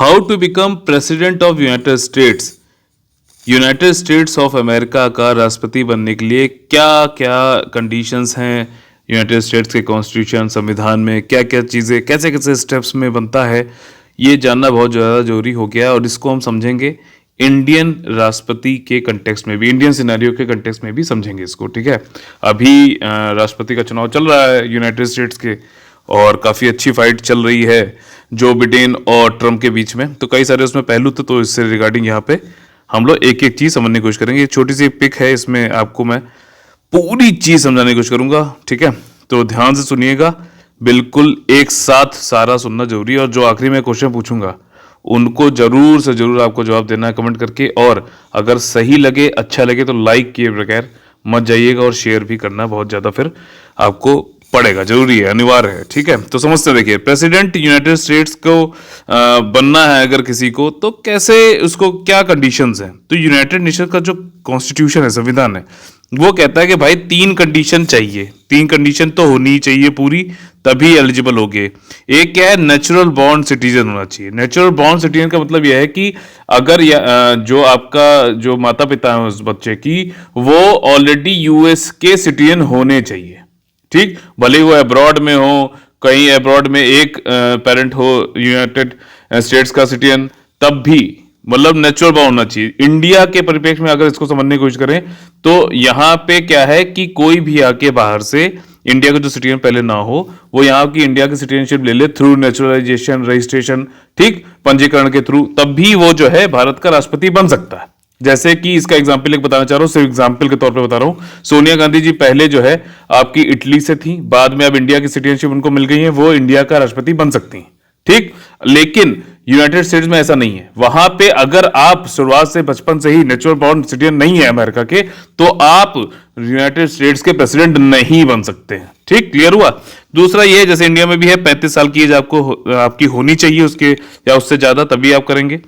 How to become president of United States of America का राष्ट्रपति बनने के लिए क्या क्या कंडीशंस हैं। यूनाइटेड स्टेट्स के कॉन्स्टिट्यूशन संविधान में क्या क्या चीज़ें कैसे कैसे स्टेप्स में बनता है, ये जानना बहुत ज़्यादा जरूरी हो गया है। और इसको हम समझेंगे इंडियन राष्ट्रपति के कंटेक्स्ट में भी, इंडियन सिनेरियो के कंटेक्स्ट में भी समझेंगे इसको। ठीक है, अभी राष्ट्रपति का चुनाव चल रहा है यूनाइटेड स्टेट्स के, और काफ़ी अच्छी फाइट चल रही है जो बिडेन और ट्रम्प के बीच में। तो कई सारे उसमें पहलू थे, तो इससे रिगार्डिंग यहाँ पे हम लोग एक एक चीज़ समझने की कोशिश करेंगे। छोटी सी पिक है, इसमें आपको मैं पूरी चीज़ समझाने की कोशिश करूंगा। ठीक है, तो ध्यान से सुनिएगा, बिल्कुल एक साथ सारा सुनना जरूरी है। और जो आखिरी में क्वेश्चन पूछूंगा उनको जरूर से जरूर आपको जवाब देना है कमेंट करके। और अगर सही लगे, अच्छा लगे तो लाइक किए बगैर मत जाइएगा, और शेयर भी करना बहुत ज़्यादा फिर आपको पड़ेगा, जरूरी है, अनिवार्य है। ठीक है, तो समझते देखिए, प्रेसिडेंट यूनाइटेड स्टेट्स को बनना है अगर किसी को, तो कैसे, उसको क्या कंडीशंस हैं। तो यूनाइटेड नेशन का जो कॉन्स्टिट्यूशन है, संविधान है, वो कहता है कि भाई 3 कंडीशन चाहिए, 3 कंडीशन तो होनी चाहिए पूरी, तभी एलिजिबल होगे। एक क्या है, नेचुरल बॉर्न सिटीजन होना चाहिए। नेचुरल बॉर्न सिटीजन का मतलब यह है कि अगर जो आपका जो माता पिता है उस बच्चे की, वो ऑलरेडी यूएस के सिटीजन होने चाहिए। ठीक, भले ही वो अब्रॉड में हो, कहीं अब्रॉड में एक पेरेंट हो यूनाइटेड स्टेट्स का सिटीजन, तब भी मतलब नेचुरल बॉर्न होना चाहिए। इंडिया के परिप्रेक्ष्य में अगर इसको समझने की कोशिश करें तो यहां पे क्या है कि कोई भी आके बाहर से इंडिया का जो सिटीजन पहले ना हो, वो यहाँ की इंडिया की सिटीजनशिप ले ले थ्रू नेचुरलाइजेशन, रजिस्ट्रेशन, ठीक, पंजीकरण के थ्रू, तब भी वो जो है भारत का राष्ट्रपति बन सकता है। जैसे कि इसका एग्जाम्पल एक बताना चाह रहा हूं, सिर्फ एग्जाम्पल के तौर पे बता रहा हूं। सोनिया गांधी जी पहले जो है आपकी इटली से थी, बाद में अब इंडिया की सिटीजनशिप उनको मिल गई है, वो इंडिया का राष्ट्रपति बन सकती हैं। ठीक, लेकिन यूनाइटेड स्टेट्स में ऐसा नहीं है। वहां पे अगर आप शुरुआत से बचपन से ही नेचुरल बॉर्न सिटीजन नहीं है अमेरिका के, तो आप यूनाइटेड स्टेट्स के प्रेसिडेंट नहीं बन सकते हैं। ठीक, क्लियर हुआ। दूसरा ये, जैसे इंडिया में भी है, 35 साल की एज आपकी होनी चाहिए उसके, या उससे ज्यादा, तभी आप करेंगे।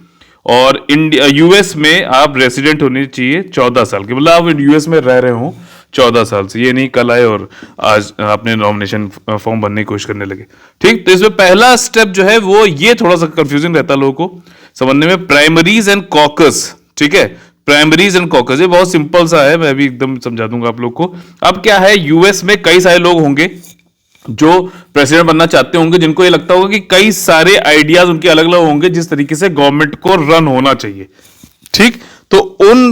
और इंडिया यूएस में आप रेसिडेंट होने चाहिए 14 साल के, मतलब आप यूएस में रह रहे हो 14 साल से, ये नहीं कल आए और आज आपने नॉमिनेशन फॉर्म भरने की कोशिश करने लगे। ठीक, तो इसमें पहला स्टेप जो है वो ये थोड़ा सा कंफ्यूजिंग रहता है लोगों को समझने में, प्राइमरीज एंड कॉकस। ठीक है, प्राइमरीज एंड कॉकस ये बहुत सिंपल सा है, मैं भी एकदम समझा दूंगा आप लोग को। अब क्या है, यूएस में कई सारे लोग होंगे जो प्रेसिडेंट बनना चाहते होंगे, जिनको ये लगता होगा कि कई सारे आइडियाज उनके अलग अलग होंगे जिस तरीके से गवर्नमेंट को रन होना चाहिए। ठीक, तो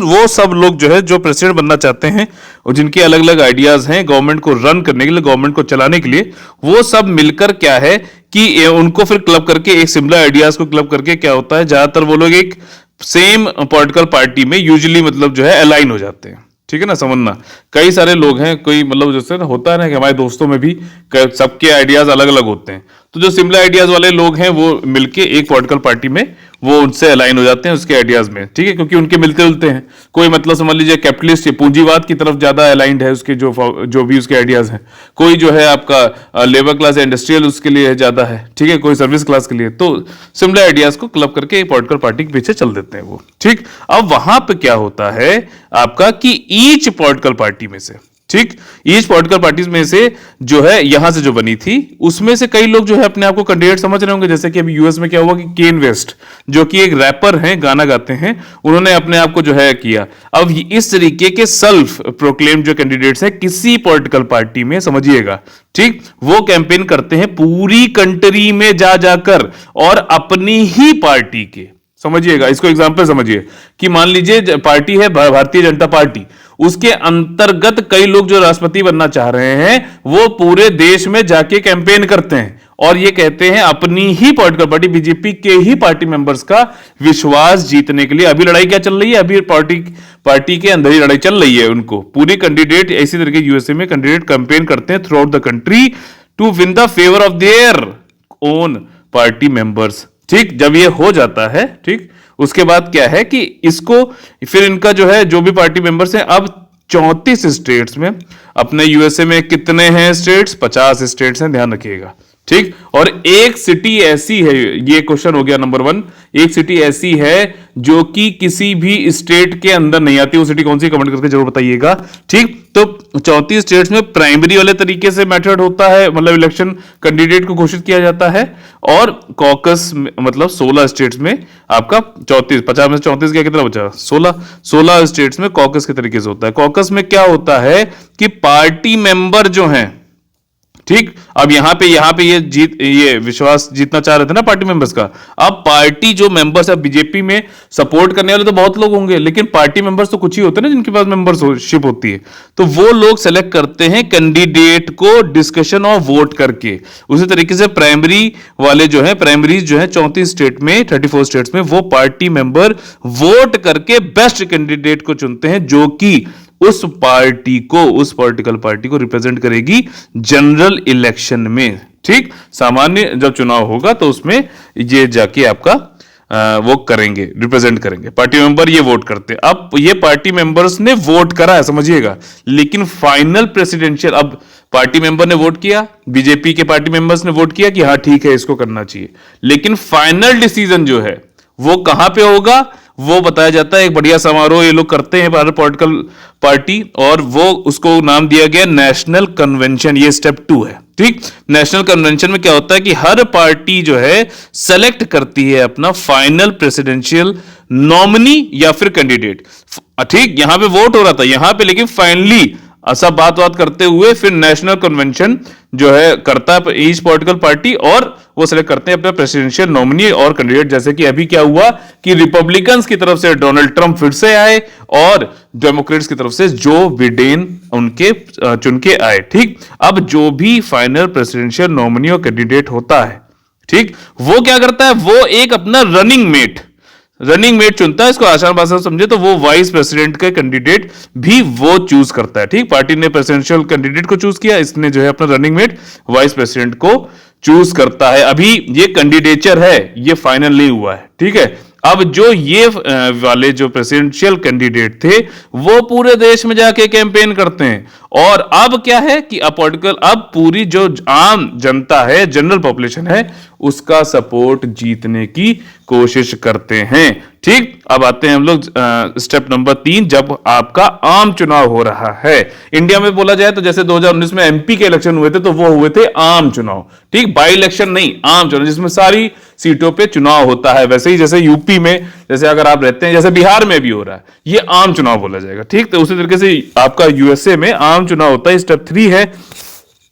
वो सब लोग जो है जो प्रेसिडेंट बनना चाहते हैं और जिनके अलग अलग आइडियाज हैं गवर्नमेंट को रन करने के लिए, गवर्नमेंट को चलाने के लिए, वो सब मिलकर क्या है कि उनको फिर क्लब करके, एक सिमिलर आइडियाज को क्लब करके क्या होता है, ज्यादातर वो लोग एक सेम पॉलिटिकल पार्टी में यूजुअली मतलब जो है अलाइन हो जाते हैं। ठीक है ना, समझना। कई सारे लोग हैं, कोई मतलब जैसे ना होता है ना कि हमारे दोस्तों में भी सबके आइडियाज अलग अलग होते हैं, तो जो सिमिलर आइडियाज वाले लोग हैं वो मिलके एक पॉलिटिकल पार्टी में वो उनसे अलाइन हो जाते हैं उसके आइडियाज में। ठीक है, क्योंकि उनके मिलते जुलते हैं। कोई मतलब समझ लीजिए कैपिटलिस्ट या पूंजीवाद की तरफ ज्यादा अलाइंड है उसके जो भी उसके आइडियाज हैं। कोई जो है आपका लेबर क्लास या इंडस्ट्रियल उसके लिए ज्यादा है। ठीक है, कोई सर्विस क्लास के लिए, तो सिमिलर आइडियाज को क्लब करके एक पॉलिटिकल पार्टी के पीछे चल देते हैं वो। ठीक, अब वहां पे क्या होता है आपका कि ईच पॉलिटिकल पार्टी में से, ठीक, ईच पॉलिटिकल पार्टीज में से जो है यहां से जो बनी थी, उसमें से कई लोग जो है अपने आप को कैंडिडेट समझ रहे होंगे। जैसे कि अभी यूएस में क्या हुआ कि केन वेस्ट, जो कि एक रैपर हैं, गाना गाते हैं, उन्होंने अपने आप को जो है किया। अब इस तरीके के सेल्फ प्रोक्लेम जो कैंडिडेट्स हैं किसी पॉलिटिकल पार्टी में, समझिएगा, ठीक, वो कैंपेन करते हैं पूरी कंट्री में जा जाकर और अपनी ही पार्टी के, समझिएगा, इसको एग्जांपल समझिए कि मान लीजिए पार्टी है भारतीय जनता पार्टी, उसके अंतर्गत कई लोग जो राष्ट्रपति बनना चाह रहे हैं वो पूरे देश में जाके कैंपेन करते हैं और ये कहते हैं अपनी ही पॉलिटिकल पार्टी, बीजेपी के ही पार्टी मेंबर्स का विश्वास जीतने के लिए। अभी लड़ाई क्या चल रही है, अभी पार्टी के अंदर ही लड़ाई चल रही है। उनको पूरी कैंडिडेट इसी तरीके यूएसए में कैंडिडेट कैंपेन करते हैं throughout the country to win the favour of their own party members. ठीक, जब ये हो जाता है, ठीक, उसके बाद क्या है कि इसको फिर इनका जो है जो भी पार्टी मेंबर्स हैं, अब 34 स्टेट्स में, अपने यूएसए में कितने हैं स्टेट्स, 50 स्टेट्स हैं, ध्यान रखिएगा। ठीक। और एक सिटी ऐसी है, ये क्वेश्चन हो गया नंबर 1, एक सिटी ऐसी है जो कि किसी भी स्टेट के अंदर नहीं आती, वो सिटी कौन सी, कमेंट करके जरूर बताइएगा। ठीक, तो 34 स्टेट्स में प्राइमरी वाले तरीके से मेथड होता है, मतलब इलेक्शन कैंडिडेट को घोषित किया जाता है, और कॉकस मतलब 16 स्टेट्स में आपका 34, 50 में 34 क्या, कितना बचा, 16 स्टेट्स में कॉकस के तरीके से होता है। कॉकस में क्या होता है कि पार्टी मेंबर जो हैं, ठीक, अब यहां पे ये विश्वास जीतना चाह रहे थे ना पार्टी मेंबर्स का। अब पार्टी जो मेंबर्स है, बीजेपी में सपोर्ट करने वाले तो बहुत लोग होंगे, लेकिन पार्टी मेंबर्स तो कुछ ही होते हैं ना जिनके पास मेंबरशिप होती है, तो वो लोग सेलेक्ट करते हैं कैंडिडेट को डिस्कशन और वोट करके। उसी तरीके से प्राइमरी वाले जो है, प्राइमरीज जो है 34 स्टेट में, 34 स्टेट्स में, वो पार्टी मेंबर वोट करके बेस्ट कैंडिडेट को चुनते हैं जो कि उस पार्टी को, उस पॉलिटिकल पार्टी को रिप्रेजेंट करेगी जनरल इलेक्शन में। ठीक, सामान्य जब चुनाव होगा तो उसमें ये जाके आपका वो करेंगे, रिप्रेजेंट करेंगे, पार्टी मेंबर ये वोट करते हैं। अब ये पार्टी मेंबर्स ने वोट करा है, समझिएगा, लेकिन फाइनल प्रेसिडेंशियल, अब पार्टी मेंबर ने वोट किया, बीजेपी के पार्टी मेंबर्स ने वोट किया कि हाँ ठीक है इसको करना चाहिए, लेकिन फाइनल डिसीजन जो है वो कहां पे होगा, वो बताया जाता है। एक बढ़िया समारोह ये लोग करते हैं भारत पॉलिटिकल पार्टी, और वो उसको नाम दिया गया नेशनल कन्वेंशन। ये स्टेप 2 है। ठीक, नेशनल कन्वेंशन में क्या होता है कि हर पार्टी जो है सेलेक्ट करती है अपना फाइनल प्रेसिडेंशियल नॉमिनी या फिर कैंडिडेट। ठीक, यहां पे वोट हो रहा था यहां पे, लेकिन फाइनली सब बात करते हुए फिर नेशनल कन्वेंशन जो है करता है ईच पॉलिटिकल पार्टी, और वो सेलेक्ट करते हैं अपना प्रेसिडेंशियल नॉमिनी और कैंडिडेट। जैसे कि अभी क्या हुआ कि रिपब्लिकन्स की तरफ से डोनाल्ड ट्रंप फिर से आए, और डेमोक्रेट्स की तरफ से जो बिडेन उनके चुन के आए। ठीक, अब जो भी फाइनल प्रेसिडेंशियल नॉमिनी और कैंडिडेट होता है, ठीक, वो क्या करता है, वो एक अपना रनिंग मेट चुनता है। इसको आसान भाषा में समझे तो वो वाइस प्रेसिडेंट का कैंडिडेट भी वो चूज करता है। ठीक, पार्टी ने प्रेसिडेंशियल कैंडिडेट को चूज किया, इसने जो है अपना रनिंग मेट वाइस प्रेसिडेंट को चूज करता है। अभी ये कैंडिडेचर है, ये फाइनल नहीं हुआ है। ठीक है, अब जो ये वाले जो प्रेसिडेंशियल कैंडिडेट थे वो पूरे देश में जाके कैंपेन करते हैं, और अब क्या है कि अब पूरी जो आम जनता है, जनरल पॉपुलेशन है, उसका सपोर्ट जीतने की कोशिश करते हैं। ठीक, अब आते हैं हम लोग स्टेप नंबर 3, जब आपका आम चुनाव हो रहा है। इंडिया में बोला जाए तो जैसे 2019 में एमपी के इलेक्शन हुए थे, तो वो हुए थे आम चुनाव। ठीक, बाई इलेक्शन नहीं, आम चुनाव, जिसमें सारी सीटों पे चुनाव होता है। वैसे ही जैसे यूपी में, जैसे अगर आप रहते हैं, जैसे बिहार में भी हो रहा है, ये आम चुनाव बोला जाएगा। ठीक, तो उसी तरीके से आपका यूएसए में आम चुनाव होता है। स्टेप 3 है,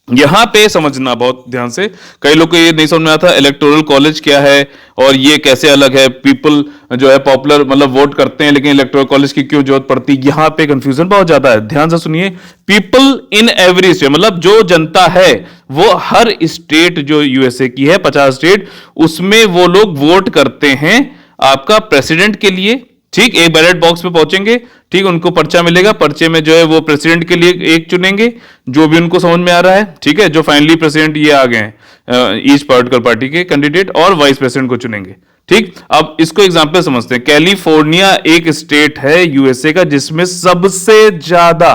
यहां पे समझना बहुत ध्यान से, कई लोग को ये नहीं समझ में आता इलेक्टोरल कॉलेज क्या है और ये कैसे अलग है। पीपल जो है पॉपुलर मतलब वोट करते हैं, लेकिन इलेक्टोरल कॉलेज की क्यों जरूरत पड़ती है, यहां पे कंफ्यूजन बहुत ज्यादा है। ध्यान से सुनिए, पीपल इन एवरी स्टेट, मतलब जो जनता है वो हर स्टेट जो यूएसए की है 50 स्टेट, उसमें वो लोग वोट करते हैं आपका प्रेसिडेंट के लिए। ठीक, एक बैलेट बॉक्स पे पहुंचेंगे, ठीक, उनको पर्चा मिलेगा, पर्चे में जो है वो प्रेसिडेंट के लिए एक चुनेंगे जो भी उनको समझ में आ रहा है। ठीक है, जो फाइनली प्रेसिडेंट ये आ गए हैं ईच पॉलिटिकल पार्टी के कैंडिडेट, और वाइस प्रेसिडेंट को चुनेंगे। ठीक, अब इसको एग्जांपल समझते हैं। कैलिफोर्निया एक स्टेट है यूएसए का जिसमें सबसे ज्यादा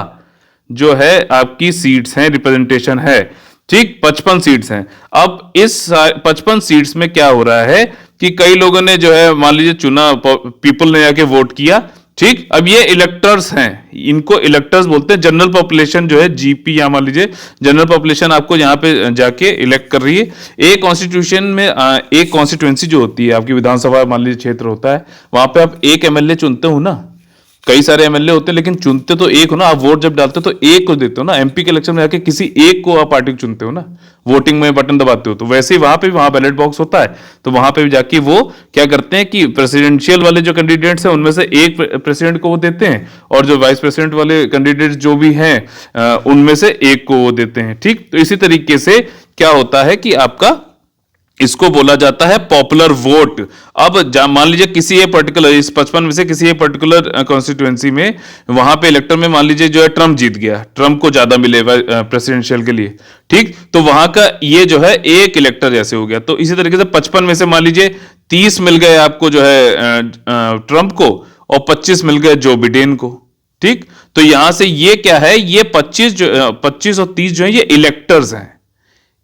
जो है आपकी सीट्स हैं, रिप्रेजेंटेशन है। ठीक, 55 सीट्स हैं। अब इस 55 सीट्स में क्या हो रहा है कि कई लोगों ने जो है मान लीजिए चुना, पीपल ने जाके वोट किया। ठीक, अब ये इलेक्टर्स हैं, इनको इलेक्टर्स बोलते हैं। जनरल पॉपुलेशन जो है जीपी, या मान लीजिए जनरल पॉपुलेशन आपको यहां पे जाके इलेक्ट कर रही है। एक कॉन्स्टिट्यूशन में एक कॉन्स्टिट्यूएंसी जो होती है आपकी विधानसभा मान लीजिए क्षेत्र होता है, वहां पे आप एक एमएलए चुनते हो ना, कई सारे एमएलए होते हैं लेकिन चुनते तो एक हो ना। आप वोट जब डालते हो तो एक को देते हो ना। एमपी के इलेक्शन में जाके किसी एक को आप पार्टी चुनते हो ना, वोटिंग में बटन दबाते हो। तो वैसे ही वहां पे भी, वहां बैलेट बॉक्स होता है, तो वहां पे भी जाके वो क्या करते हैं कि प्रेसिडेंशियल वाले जो कैंडिडेट्स हैं उनमें से एक प्रेसिडेंट को वो देते हैं, और जो वाइस प्रेसिडेंट वाले कैंडिडेट्स जो भी हैं उनमें से एक को वो देते हैं। ठीक, तो इसी तरीके से क्या होता है कि आपका इसको बोला जाता है पॉपुलर वोट। अब मान लीजिए किसी एक पर्टिकुलर, इस 55 में से किसी एक पर्टिकुलर कॉन्स्टिट्यूएंसी में, वहां पे इलेक्टर में मान लीजिए जो है ट्रंप जीत गया, ट्रंप को ज्यादा मिले प्रेसिडेंशियल के लिए। ठीक, तो वहां का ये जो है एक इलेक्टर जैसे हो गया। तो इसी तरीके से 55 में से मान लीजिए 30 मिल गए आपको जो है ट्रंप को, और 25 मिल गए जो बिडेन को। ठीक, तो यहां से ये क्या है, ये 25 और 30 जो है ये इलेक्टर्स हैं,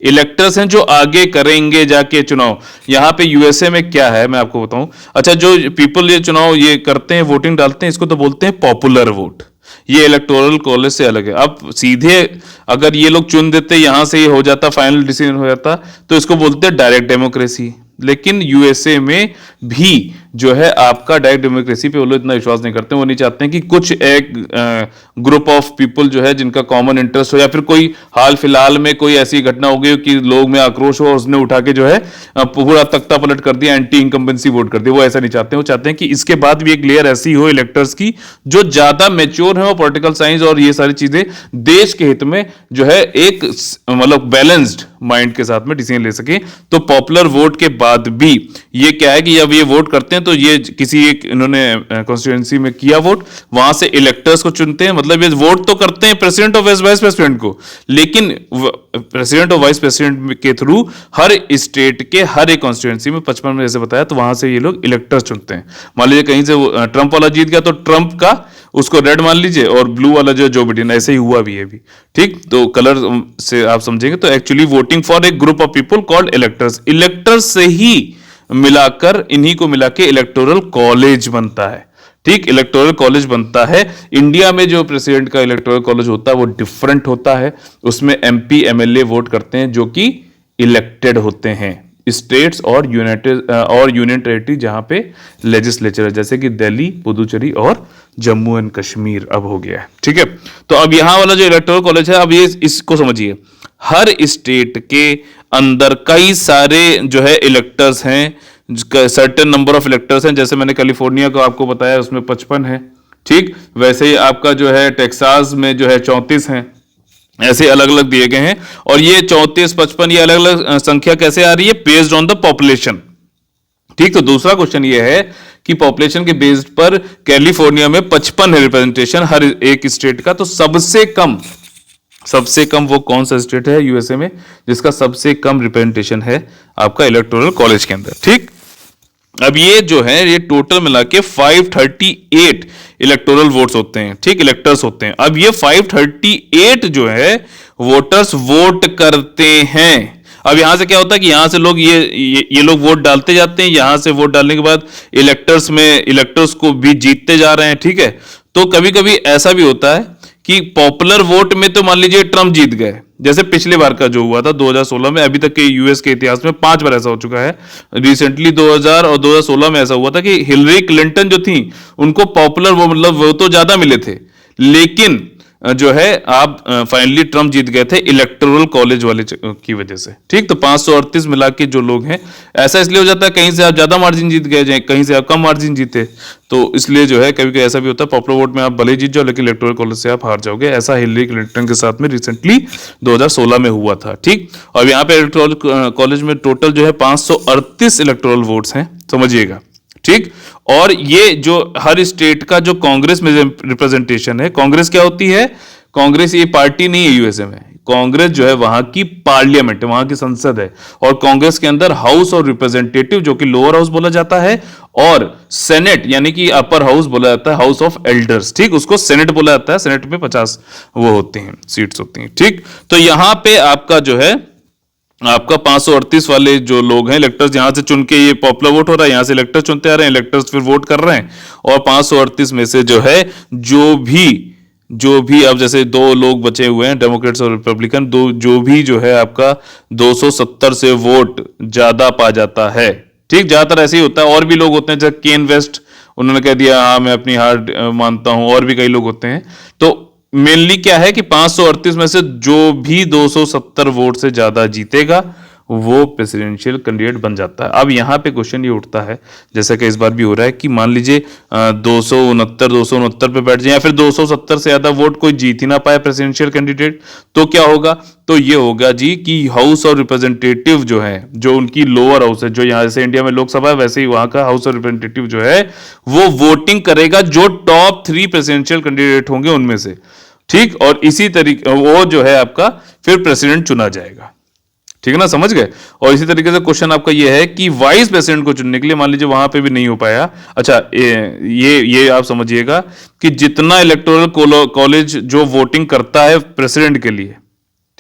इलेक्टर्स हैं जो आगे करेंगे जाके चुनाव। यहां पे यूएसए में क्या है मैं आपको बताऊं। अच्छा, जो पीपल ये चुनाव ये करते हैं, वोटिंग डालते हैं, इसको तो बोलते हैं पॉपुलर वोट। ये इलेक्टोरल कॉलेज से अलग है। अब सीधे अगर ये लोग चुन देते, यहां से ये हो जाता, फाइनल डिसीजन हो जाता, तो इसको बोलते हैं डायरेक्ट डेमोक्रेसी। लेकिन यूएसए में भी जो है आपका डायरेक्ट डेमोक्रेसी पे वो लोग इतना विश्वास नहीं करते। वो नहीं चाहते हैं कि कुछ एक ग्रुप ऑफ पीपल जो है जिनका कॉमन इंटरेस्ट हो, या फिर कोई हाल फिलहाल में कोई ऐसी घटना हो गई कि लोग में आक्रोश हो और उसने उठा के जो है पूरा तख्ता पलट कर दिया, एंटी इनकम्बेंसी वोट कर दिया। वो ऐसा नहीं चाहते। वो चाहते हैं कि इसके बाद भी एक लेयर ऐसी हो इलेक्टर्स की जो ज्यादा मेच्योर है और पॉलिटिकल साइंस और ये सारी चीजें देश के हित में जो है एक मतलब बैलेंस्ड माइंड के साथ में डिसीजन ले सके। तो पॉपुलर वोट के बाद भी ये क्या है कि जब ये वोट करते हैं तो ये किसी एक इन्होंने कॉन्स्टिट्यूएंसी में किया वोट, वहां से इलेक्टर्स को चुनते हैं। मतलब ये वोट तो करते हैं प्रेसिडेंट और वाइस प्रेसिडेंट को, लेकिन प्रेसिडेंट और वाइस प्रेसिडेंट के थ्रू हर स्टेट के हर एक कॉन्स्टिट्यूएंसी में 55 में जैसे बताया, तो वहां से ये लोग इलेक्टर्स चुनते हैं। मान लीजिए कहीं से ट्रंप वाला जीत गया तो ट्रंप का उसको रेड मान लीजिए, और ब्लू वाला जो बिडेन, ऐसे ही हुआ भी है भी। ठीक, तो कलर से आप समझेंगे तो actually voting for a group of people called electors. Electors से ही मिलाकर इन्हीं को मिला के इलेक्टोरल कॉलेज बनता है। ठीक, इलेक्टोरल कॉलेज बनता है। इंडिया में जो प्रेसिडेंट का इलेक्टोरल कॉलेज होता है वो डिफरेंट होता है। उसमें एमपी एमएलए वोट करते हैं जो कि इलेक्टेड होते हैं। स्टेट्स और यूनियन टेरिटरी जहां पे लेजिस्लेचर है, जैसे कि दिल्ली, पुदुचेरी और जम्मू एंड कश्मीर अब हो गया है। ठीक है, तो अब यहां वाला जो इलेक्टोरल कॉलेज है, अब ये इसको समझिए, हर स्टेट के अंदर कई सारे जो है इलेक्टर्स हैं, सर्टेन नंबर ऑफ इलेक्टर्स हैं। जैसे मैंने कैलिफोर्निया को आपको बताया, उसमें 55 है। ठीक, वैसे ही आपका जो है टेक्सास में जो है 34 हैं। ऐसे अलग अलग दिए गए हैं। और ये 34, 55 ये अलग अलग संख्या कैसे आ रही है? Based on the population. ठीक, तो दूसरा क्वेश्चन ये है कि पॉपुलेशन के बेस्ड पर कैलिफोर्निया में 55 है रिप्रेजेंटेशन हर एक स्टेट का। तो सबसे कम वो कौन सा स्टेट है यूएसए में जिसका सबसे कम रिप्रेजेंटेशन है आपका इलेक्टोरल कॉलेज के अंदर? ठीक, अब ये जो है ये टोटल मिला के 538 इलेक्टोरल वोट्स होते हैं। ठीक, इलेक्टर्स होते हैं। अब ये 538 जो है वोटर्स वोट करते हैं। अब यहां से क्या होता है कि यहां से लोग ये लोग वोट डालते जाते हैं। यहां से वोट डालने के बाद इलेक्टर्स को भी जीतते जा रहे हैं। ठीक है, तो कभी कभी ऐसा भी होता है कि पॉपुलर वोट में तो मान लीजिए ट्रम्प जीत गए, जैसे पिछले बार का जो हुआ था 2016 में। अभी तक के यूएस के इतिहास में 5 बार ऐसा हो चुका है। रिसेंटली 2000 और 2016 में ऐसा हुआ था कि हिलरी क्लिंटन जो थी उनको पॉपुलर वो मतलब वो तो ज्यादा मिले थे, लेकिन जो है आप फाइनली ट्रम्प जीत गए थे इलेक्टोरल कॉलेज वाले की वजह से। ठीक, तो 538 मिला के जो लोग हैं, ऐसा इसलिए हो जाता है कहीं से आप ज्यादा मार्जिन जीत गए, कहीं से आप कम मार्जिन जीते, तो इसलिए जो है कभी कभी ऐसा भी होता है पॉपुलर वोट में आप भले जीत जाओ लेकिन इलेक्टोरल कॉलेज से आप हार जाओगे। ऐसा हिलरी क्लिंटन के साथ में रिसेंटली 2016 में हुआ था। ठीक, और यहाँ पे इलेक्टोरल कॉलेज में टोटल जो है 538 इलेक्टोरल वोट्स हैं, समझिएगा। ठीक, और ये जो हर स्टेट का जो कांग्रेस में रिप्रेजेंटेशन है, कांग्रेस क्या होती है? कांग्रेस ये पार्टी नहीं है यूएसए में। कांग्रेस जो है वहां की पार्लियामेंट है, वहां की संसद है। और कांग्रेस के अंदर हाउस और रिप्रेजेंटेटिव जो कि लोअर हाउस बोला जाता है, और सेनेट यानी कि अपर हाउस बोला जाता है, हाउस ऑफ एल्डर्स। ठीक, उसको सेनेट बोला जाता है। सेनेट में 50 वो होते हैं, सीट्स होती हैं। ठीक, तो यहां पे आपका जो है आपका 538 वाले जो लोग हैं इलेक्टर्स, यहां से चुन के ये पॉपुलर वोट हो रहा है, यहां से इलेक्टर्स चुनते आ रहे हैं, इलेक्टर्स फिर वोट कर रहे हैं। और 538 में से जो है जो भी अब जैसे 2 लोग बचे हुए हैं, डेमोक्रेट्स और रिपब्लिकन, जो है आपका 270 से वोट ज्यादा पा जाता है। ठीक, ज्यादातर ऐसे ही होता है। और भी लोग होते हैं जैसे केन वेस्ट, उन्होंने कह दिया हाँ मैं अपनी हार मानता हूं। और भी कई लोग होते हैं। तो मेनली क्या है कि 538 में से जो भी 270 वोट से ज्यादा जीतेगा वो प्रेसिडेंशियल कैंडिडेट बन जाता है। अब यहां पे क्वेश्चन ये उठता है, जैसा कि इस बार भी हो रहा है, कि मान लीजिए 269 पे बैठ जाए या फिर 270 से ज्यादा वोट कोई जीत ही ना पाए प्रेसिडेंशियल कैंडिडेट, तो क्या होगा? तो ये होगा जी कि हाउस और रिप्रेजेंटेटिव जो है, जो उनकी लोअर हाउस है, जो यहां से इंडिया में लोकसभा है वैसे ही वहां का हाउस और रिप्रेजेंटेटिव जो है वो वोटिंग करेगा जो टॉप 3 प्रेसिडेंशियल कैंडिडेट होंगे उनमें से। ठीक, और इसी तरीके वो जो है आपका फिर प्रेसिडेंट चुना जाएगा। ठीक है ना, समझ गए? और इसी तरीके से क्वेश्चन आपका ये है कि वाइस प्रेसिडेंट को चुनने के लिए मान लीजिए वहां पे भी नहीं हो पाया। अच्छा, ये आप समझिएगा कि जितना इलेक्टोरल कॉलेज जो वोटिंग करता है प्रेसिडेंट के लिए,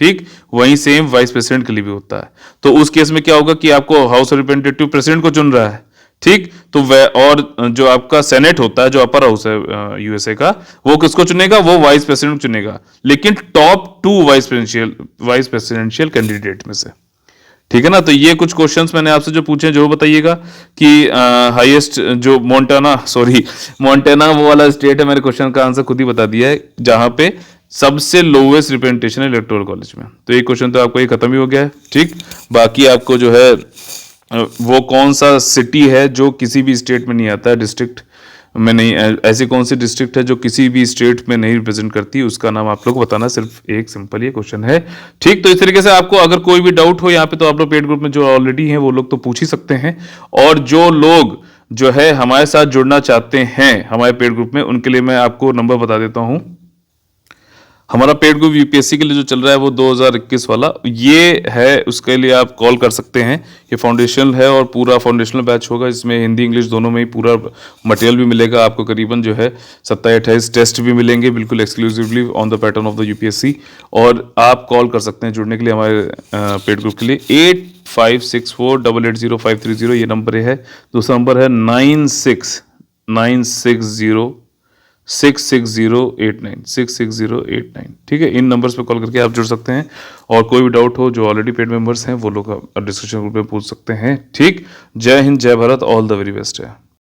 ठीक, वहीं सेम वाइस प्रेसिडेंट के लिए भी होता है। तो उस केस में क्या होगा कि आपको हाउस रिप्रेजेंटेटिव प्रेसिडेंट को चुन रहा है, ठीक, तो वह और जो आपका सेनेट होता है, जो अपर हाउस है यूएसए का, वो किसको चुनेगा, वो वाइस प्रेसिडेंट चुनेगा, लेकिन टॉप 2 वाइस प्रेसिडेंशियल कैंडिडेट में से। ठीक है ना। तो ये कुछ क्वेश्चंस मैंने आपसे जो पूछे, जो बताइएगा कि हाईएस्ट जो मोंटाना वो वाला स्टेट है, मेरे क्वेश्चन का आंसर खुद ही बता दिया है, जहां पे सबसे लोवेस्ट रिप्रेजेंटेशन है इलेक्टोरल कॉलेज में। तो ये क्वेश्चन तो आपको ये खत्म ही हो गया है। ठीक, बाकी आपको जो है वो कौन सा सिटी है जो किसी भी स्टेट में नहीं आता है, डिस्ट्रिक्ट में नहीं, ऐसी कौन सी डिस्ट्रिक्ट है जो किसी भी स्टेट में नहीं रिप्रेजेंट करती, उसका नाम आप लोग को बताना। सिर्फ एक सिंपल ये क्वेश्चन है। ठीक, तो इस तरीके से आपको अगर कोई भी डाउट हो यहाँ पे, तो आप लोग पेड ग्रुप में जो ऑलरेडी हैं वो लोग तो पूछ ही सकते हैं, और जो लोग जो है हमारे साथ जुड़ना चाहते हैं हमारे पेड ग्रुप में, उनके लिए मैं आपको नंबर बता देता हूँ। हमारा पेड ग्रुप यूपीएससी के लिए जो चल रहा है वो 2021 वाला ये है, उसके लिए आप कॉल कर सकते हैं। ये फाउंडेशनल है और पूरा फाउंडेशनल बैच होगा, इसमें हिंदी इंग्लिश दोनों में ही पूरा मटेरियल भी मिलेगा आपको। करीबन जो है 27-28 टेस्ट भी मिलेंगे बिल्कुल exclusively on the pattern of the UPSC. और आप कॉल कर सकते हैं जुड़ने के लिए हमारे पेड ग्रुप के लिए 8564880530, ये नंबर है। दूसरा नंबर है 9690866089। ठीक है, इन नंबर्स पे कॉल करके आप जुड़ सकते हैं, और कोई भी डाउट हो, जो ऑलरेडी पेड मेंबर्स हैं वो लोग डिस्कशन ग्रुप में पूछ सकते हैं। ठीक, जय हिंद, जय Bharat, all the very best है।